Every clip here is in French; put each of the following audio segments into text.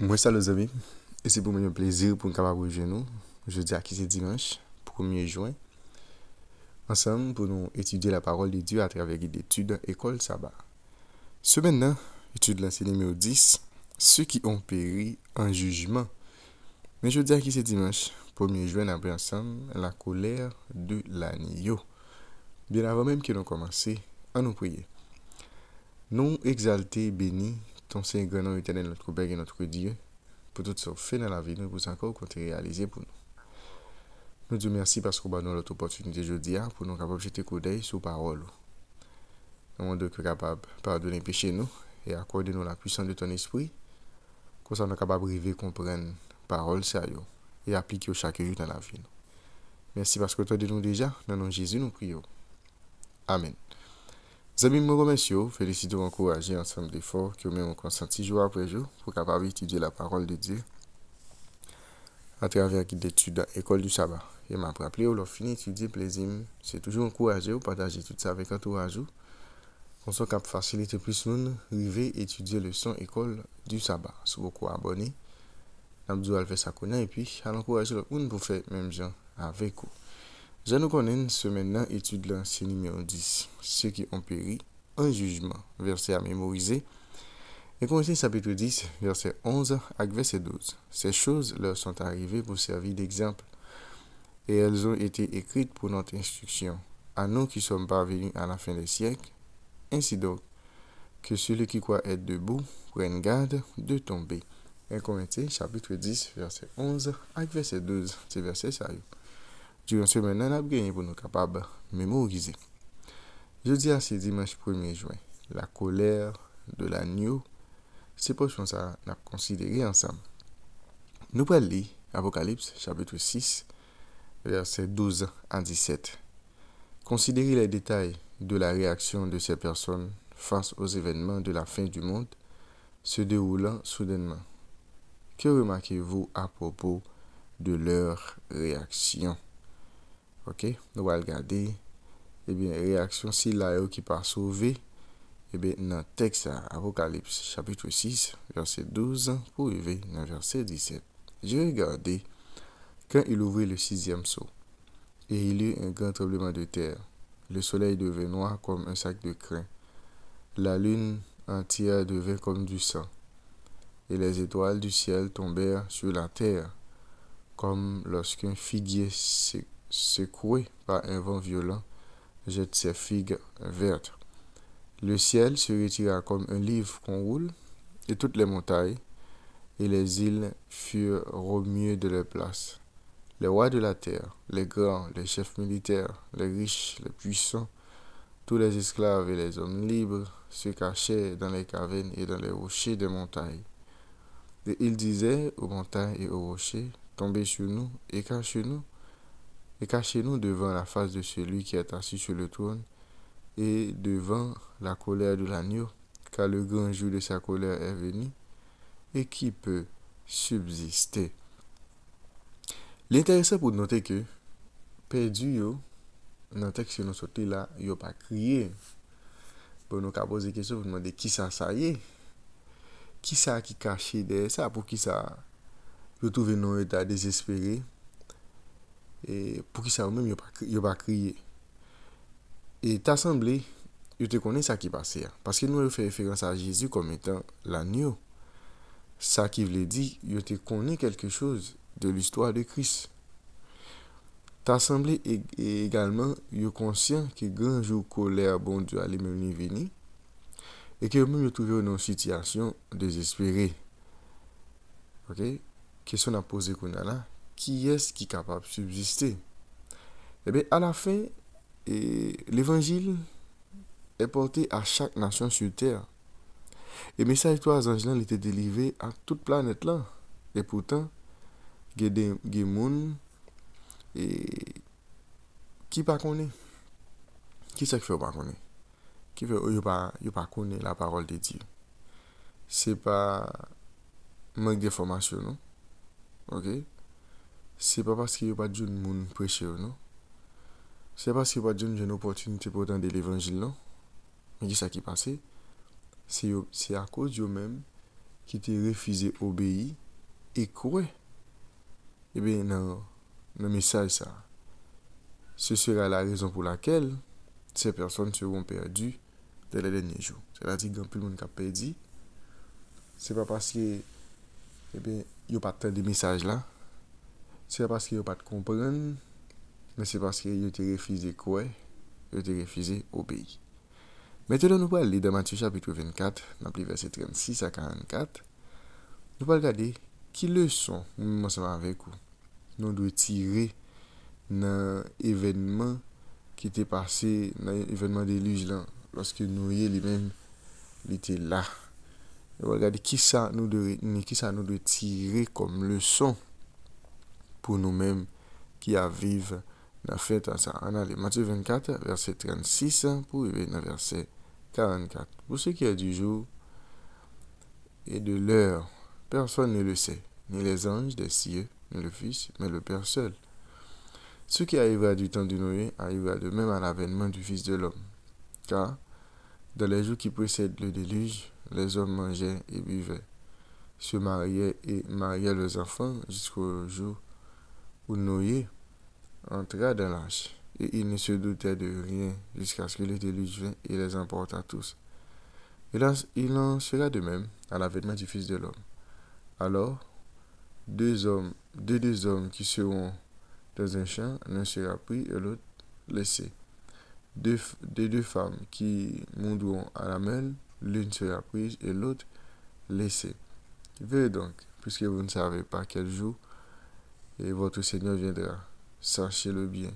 Moi, ça, les amis, et c'est pour moi un plaisir pour nous capables de nous. Jeudi à qui c'est dimanche, 1er juin, ensemble pour nous étudier la parole de Dieu à travers l'étude École Sabbat. Ce maintenant, étude là, c'est numéro 10, ceux qui ont péri en jugement. Mais jeudi à qui c'est dimanche, 1er juin, on a pris ensemble la colère de l'agneau. Bien avant même que nous commencions, à nous prier. Nous exalter, bénis ton Saint-Grand nom éternel, notre Père et notre Dieu, pour tout ce que fait dans la vie, nous pour encore qu'on réalisé pour nous. Nous te remercions parce qu'on a donné l'autre opportunité aujourd'hui pour nous capables de jeter coup d'œil sur la parole. Nous demandons que capable de pardonner les péchés nous et accorder nous la puissance de ton esprit, comme ça nous sommes capables de comprendre la parole sérieuse et appliquer chaque jour dans la vie. Merci parce que tu as dit nous déjà, dans le nom de Jésus nous prions. Amen. Amis, je vous remercie, félicite vous encourager ensemble d'efforts que nous consenti jour après jour pour capable d'étudier la parole de Dieu à travers l'étude École du Sabbat. Et m'a rappelé, on fini d'étudier plaisir, c'est toujours encourager, partager tout ça avec entourage. On soit capable de faciliter plus nous, arriver étudier le son École du Sabbat. Si vous êtes abonné, nous allons faire ça et puis à l'encourager le monde pour faire même gens avec vous. Je nous connais ce maintenant étude là, c'est numéro 10. Ceux qui ont péri en jugement. Verset à mémoriser. Et commencer chapitre 10, verset 11 à verset 12. Ces choses leur sont arrivées pour servir d'exemple. Et elles ont été écrites pour notre instruction, à nous qui sommes parvenus à la fin des siècles. Ainsi donc, que celui qui croit être debout prenne garde de tomber. 1 Corinthiens chapitre 10, verset 11 à verset 12. C'est verset sérieux. Durant ce moment, on a gagné pour nous capables de mémoriser. Jeudi à ce dimanche 1er juin, la colère de l'agneau, c'est pour ça qu'on a considéré ensemble. Nous allons lire Apocalypse chapitre 6, verset 12 à 17. Considérez les détails de la réaction de ces personnes face aux événements de la fin du monde se déroulant soudainement. Que remarquez-vous à propos de leur réaction? Ok, nous allons regarder, réaction si là qui pas sauvé, dans le texte Apocalypse chapitre 6, verset 12 pour arriver dans verset 17. J'ai regardé quand il ouvrit le 6e sceau, et il y eut un grand tremblement de terre. Le soleil devint noir comme un sac de crin. La lune entière devint comme du sang. Et les étoiles du ciel tombèrent sur la terre, comme lorsqu'un figuier secoué par un vent violent jette ses figues vertes. Le ciel se retira comme un livre qu'on roule, et toutes les montagnes et les îles furent remuées de leur place. Les rois de la terre, les grands, les chefs militaires, les riches, les puissants, tous les esclaves et les hommes libres se cachaient dans les cavernes et dans les rochers des montagnes. Et ils disaient aux montagnes et aux rochers, tombez sur nous et cachez-nous devant la face de celui qui est assis sur le trône et devant la colère de l'agneau, car le grand jour de sa colère est venu, et qui peut subsister. L'intéressant pour noter que, perdu, dans le texte que nous sortons là, il n'a pas crié. Pour nous poser des questions, pour demander qui ça y est. Qui ça qui caché derrière ça, pour qui ça, vous trouvez dans un état désespéré, et pour qui ça même, il n'a pas crié. Et t'as semblé, je te connais ça qui passait. Parce que nous fait référence à Jésus comme étant l'agneau. Ça qui veut dire, je te connais quelque chose de l'histoire de Christ. T'as semblé également, je conscient que grand jour colère bon Dieu allait même venir. Et que même je trouvé dans une situation désespérée. Ok? Question à poser qu'on a là. Qui est-ce qui est capable de subsister? Eh bien, à la fin, l'évangile est porté à chaque nation sur terre. Et le message trois anges là, il était délivré à toute planète là. Et pourtant, il y a des gens qui pas connaît. Qui ça qui fait pas connaître? Qui fait pas connaître la parole de Dieu. C'est pas manque d'information non. OK? C'est pas parce qu'il y a pas de monde prêcher non. C'est parce qu'il y a pas de une opportunité pour entendre l'évangile non. Mais qu'est-ce qui passe? C'est à cause de eux-mêmes qui te refusé obéir et quoi? Eh bien, dans le message, ça, ce sera la raison pour laquelle ces personnes seront perdues dans les derniers jours. C'est-à-dire que plus le monde qui a perdu, c'est pas parce que, eh bien, il n'y a pas de messages là, c'est pas parce qu'il n'y a pas de comprendre, mais c'est parce qu'il a été refusé quoi? Il a été refusé obéir. Maintenant, nous allons lire dans Matthieu chapitre 24, dans les versets 36 à 44. Nous allons regarder qui leçon, nous ensemble avec vous, nous devons tirer dans l'événement qui était passé, dans l'événement déluge là, lorsque Noé lui-même était là. Nous allons regarder qui ça nous doit tirer comme leçon pour nous-mêmes qui vivent dans la fête à ça. On a Matthieu 24, verset 36 pour arriver dans verset 44. Pour ce qui est du jour et de l'heure, personne ne le sait, ni les anges des cieux, ni le Fils, mais le Père seul. Ce qui arrivera du temps de Noé arrivera de même à l'avènement du Fils de l'homme. Car, dans les jours qui précèdent le déluge, les hommes mangeaient et buvaient, se mariaient et mariaient leurs enfants jusqu'au jour où Noé entra dans l'arche. Et ils ne se doutaient de rien jusqu'à ce que le déluge vint et les emporta tous. Il en sera de même à l'avènement du Fils de l'homme. Alors, deux hommes qui seront dans un champ, l'un sera pris et l'autre laissé. Deux femmes qui monteront à la mêle, l'une sera prise et l'autre laissée. Veuillez donc, puisque vous ne savez pas quel jour et votre Seigneur viendra, sachez-le bien.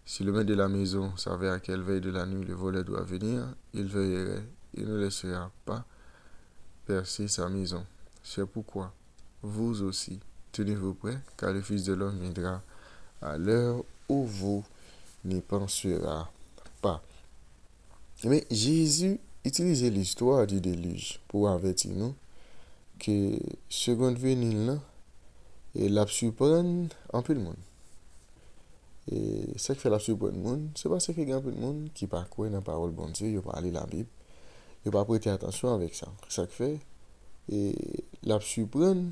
Si le maître de la maison savait à quelle veille de la nuit le voleur doit venir, il veillerait et ne laissera pas percer sa maison. C'est pourquoi, vous aussi, tenez-vous prêts, car le Fils de l'homme viendra à l'heure où vous n'y penserez pas. Mais Jésus utilisait l'histoire du déluge pour avertir nous que seconde venue là, et la surprendre en peu de monde. Et ce qui fait la surprendre monde, c'est parce qu'il y a un peu de monde qui pas croire dans la parole de bon Dieu, il pas lire la Bible, il pas prêter attention avec ça. C'est ça qui fait et la surprendre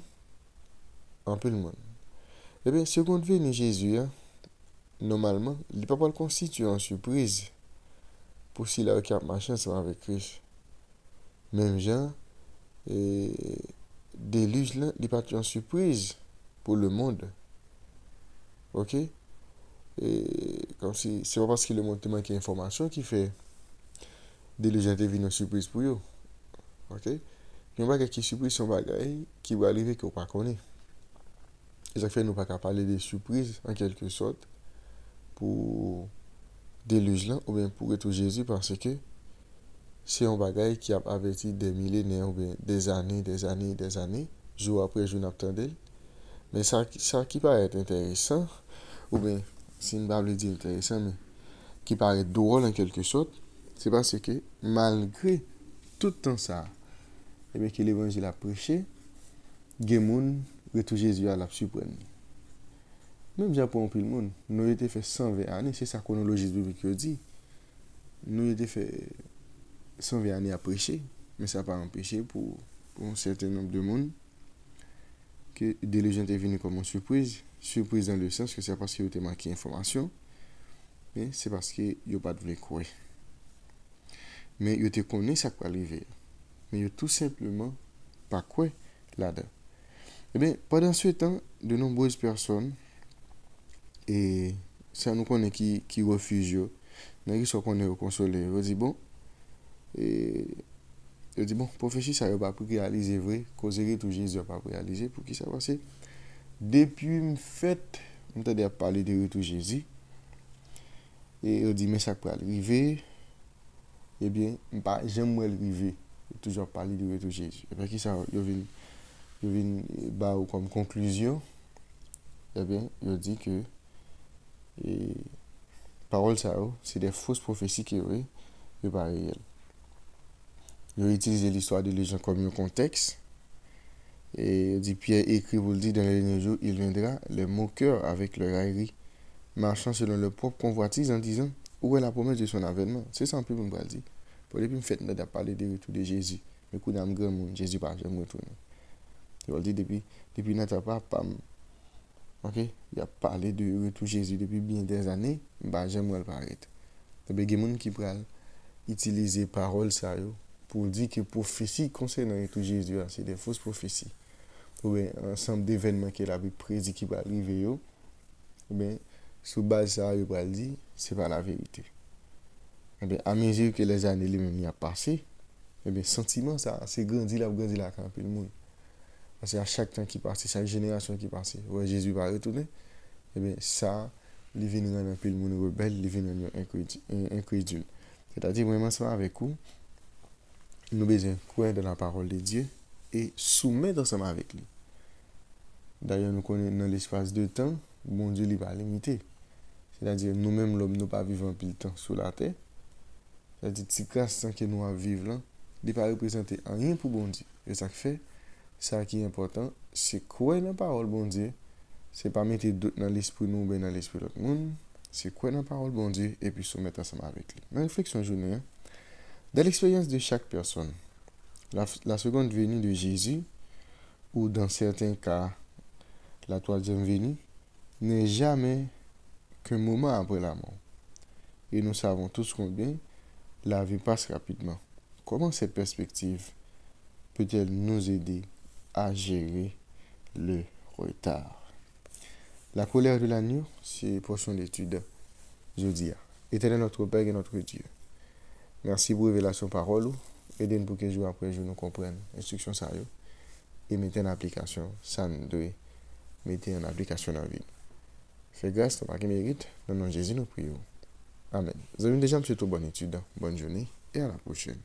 en peu de monde. Eh bien, seconde venue Jésus, normalement, il ne peut pas le constituer en surprise pour s'il a un machin ensemble avec Christ. Même gens, et déluge là, il n'est pas en surprise pour le monde. Ok? Et comme si c'est pas parce que le monde te manque d'informations qui fait déluge intervenir en surprise pour eux. Ok? Il y a quelques surprises sont bagailles qui vont arriver qu'on ne pas connaît. Et ça fait nous pas parler des surprises en quelque sorte pour déluge là ou bien pour retour Jésus parce que c'est un bagage qui a averti des millénaires ou bien des années, jour après jour n'attendait. Mais ça qui paraît intéressant, ou bien, si ne pas le dire intéressant, mais qui paraît drôle en quelque sorte, c'est parce que malgré tout le temps ça, et bien que l'évangile a prêché, Gemoun retour Jésus à la surprendre. Même j'ai pour un peu le monde, nous avons été fait 120 années, c'est sa chronologie biblique qui dit. Nous avons été fait 120 années à prêcher, mais ça n'a pas empêché pour un certain nombre de monde que des gens étaient venus comme une surprise dans le sens que c'est parce qu'ils ont manqué d'informations, mais c'est parce qu'ils n'ont pas voulu croire. Mais ils te connaissent ça qui va arriver, mais ils tout simplement pas quoi là-dedans. Eh bien, pendant ce temps, de nombreuses personnes, et ça nous connaît qui refusent, mais qui qu'on est consolé, on dit bon, et je dis bon, prophétie ça n'a pas pu réaliser vrai, causerie tout Jésus n'a pas réalisé pour qui ça va passer. Depuis une fête, on t'a parlé de retour Jésus, et on dit mais ça peut arriver, eh bien, j'aime arriver, toujours parler de retour Jésus. Et puis qui ça, je viens bah comme conclusion, eh bien, je dis que et parole ça, c'est des fausses prophéties qui sont pas réelles. Ils ont utilisé l'histoire de les gens comme un contexte. Et dit Pierre écrit vous le dit dans les derniers jours, il viendra les moqueurs avec leur raillerie, marchant selon leur propre convoitise en disant où est la promesse de son avènement. C'est ça un peu pour me dire. Pour les plus faites de parler du retour de Jésus. Mais coup d'âme grand monde, Jésus pas jamais retourner. Il dit depuis notre papa, ok, il a parlé de retour Jésus depuis bien des années, bah j'aimerais le paraître. Il y a des gens qui peuvent utiliser parole ça pour dire que prophétie concernant retour Jésus, c'est des fausses prophéties. Ou bien un ensemble d'événements qu'il a prédit qui va arriver, ou bien sous base ça, il va dire, c'est pas la vérité. Et bien, à mesure que les années les a passé, et bien, sentiment ça, c'est grandi là quand le monde. Parce qu'à chaque temps qui passe, chaque génération qui passe, ouais, Jésus va retourner, et bien, ça, il vient rendre un peu le monde rebelle, il vient rendre incrédule. C'est-à-dire, vraiment, ça avec vous, nous besoin croire dans la parole de Dieu et soumettre ensemble avec lui. D'ailleurs, nous connaissons dans l'espace de temps, bon Dieu n'est pas limité. C'est-à-dire, nous-mêmes, l'homme, nous pas vivons plus de temps sur la terre. C'est-à-dire, si grâce que nous vivons là, il n'est pas représenté rien pour bon Dieu. Et ça fait, ça qui est important, c'est croire dans la parole bon Dieu. C'est pas mettre d'autres dans l'esprit nous, ou dans l'esprit de l'autre monde. C'est croire dans la parole bon Dieu et puis soumettre ensemble avec lui. Ma réflexion journée, dans l'expérience de chaque personne, la seconde venue de Jésus, ou dans certains cas, la troisième venue, n'est jamais qu'un moment après la mort. Et nous savons tous combien la vie passe rapidement. Comment cette perspective peut-elle nous aider à gérer le retard? La colère de l'agneau, c'est portion d'étude. Je dis, Éternel notre Père et notre Dieu. Merci pour révélation parole. Aidez-nous pour que jour après jour nous comprenions instruction ça et mettez en application ça nous doit mettez en application dans la vie. Fais grâce, tu qui mérite. Dans le nom de Jésus, nous prions. Amen. Vous avez déjà une bonne étude, bonne journée et à la prochaine.